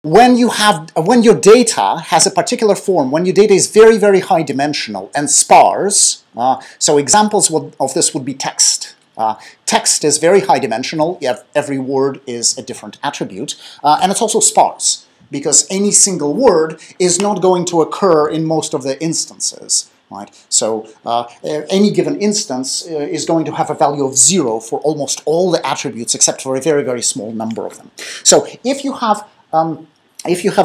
when your data has a particular form, when your data is very, very high dimensional and sparse, so examples of this would be text. Text is very high dimensional. Every word is a different attribute, and it's also sparse, because any single word is not going to occur in most of the instances. Right? So any given instance is going to have a value of 0 for almost all the attributes except for a very, very small number of them. So if you have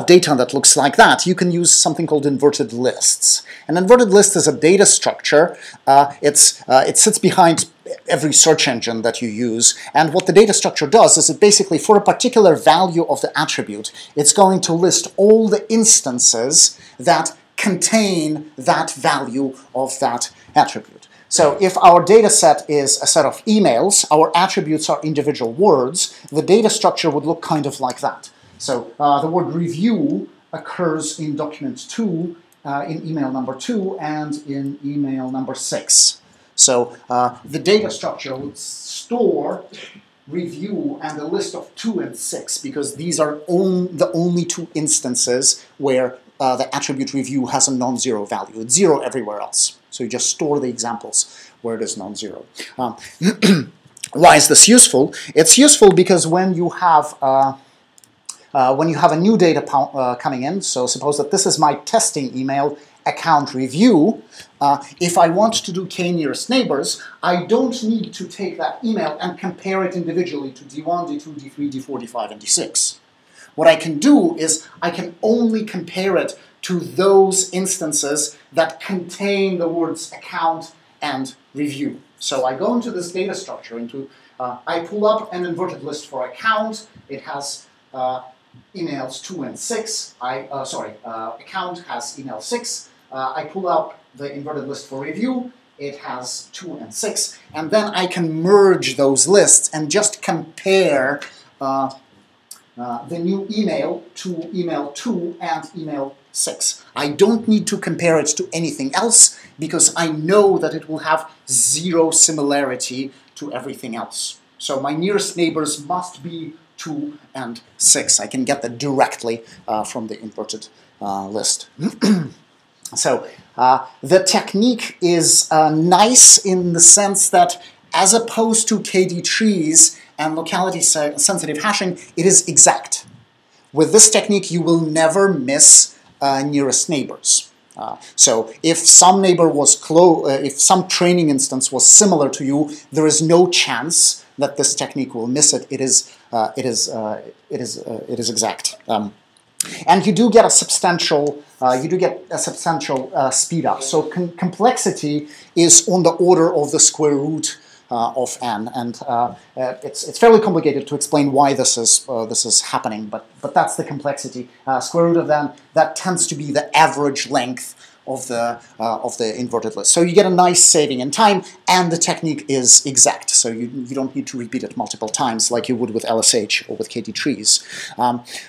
data that looks like that, you can use something called inverted lists. An inverted list is a data structure. It sits behind every search engine that you use, and what the data structure does is it basically, for a particular value of the attribute, it's going to list all the instances that contain that value of that attribute. So if our data set is a set of emails, our attributes are individual words, the data structure would look kind of like that. So the word review occurs in document 2, in email number 2, and in email number 6. So the data structure would store review and a list of 2 and 6, because these are the only 2 instances where the attribute review has a non-zero value. It's 0 everywhere else. So you just store the examples where it is non-zero. Why is this useful? It's useful because when you have a new data coming in, so suppose that this is my testing email account review, if I want to do k-nearest neighbors, I don't need to take that email and compare it individually to D1, D2, D3, D4, D5, and D6. What I can do is I can only compare it to those instances that contain the words account and review. So I go into this data structure, I pull up an inverted list for account. It has emails 2 and 6. Account has email 6. I pull up the inverted list for review. It has 2 and 6. And then I can merge those lists and just compare the new email to email 2 and email 6. I don't need to compare it to anything else because I know that it will have 0 similarity to everything else. So my nearest neighbors must be 2 and 6. I can get that directly from the inverted list. So the technique is nice in the sense that, as opposed to KD trees and locality-sensitive hashing, it is exact. With this technique, you will never miss nearest neighbors. So if some neighbor was if some training instance was similar to you, there is no chance that this technique will miss it. It is exact. And you do get a substantial speed up. So complexity is on the order of the square root of n, and it's fairly complicated to explain why this is happening, but that's the complexity. Square root of n, that tends to be the average length of the inverted list. So you get a nice saving in time, and the technique is exact. So you don't need to repeat it multiple times like you would with LSH or with KT trees.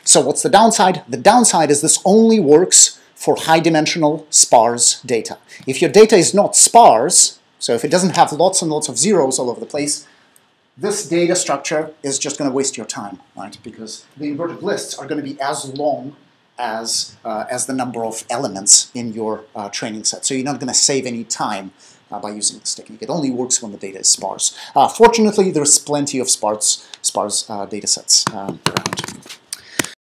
So what's the downside? The downside is this only works for high-dimensional sparse data. If your data is not sparse, so if it doesn't have lots and lots of zeros all over the place, this data structure is just going to waste your time, right? Because the inverted lists are going to be as long as the number of elements in your training set. So you're not going to save any time by using this technique. It only works when the data is sparse. Fortunately, there's plenty of sparse data sets around.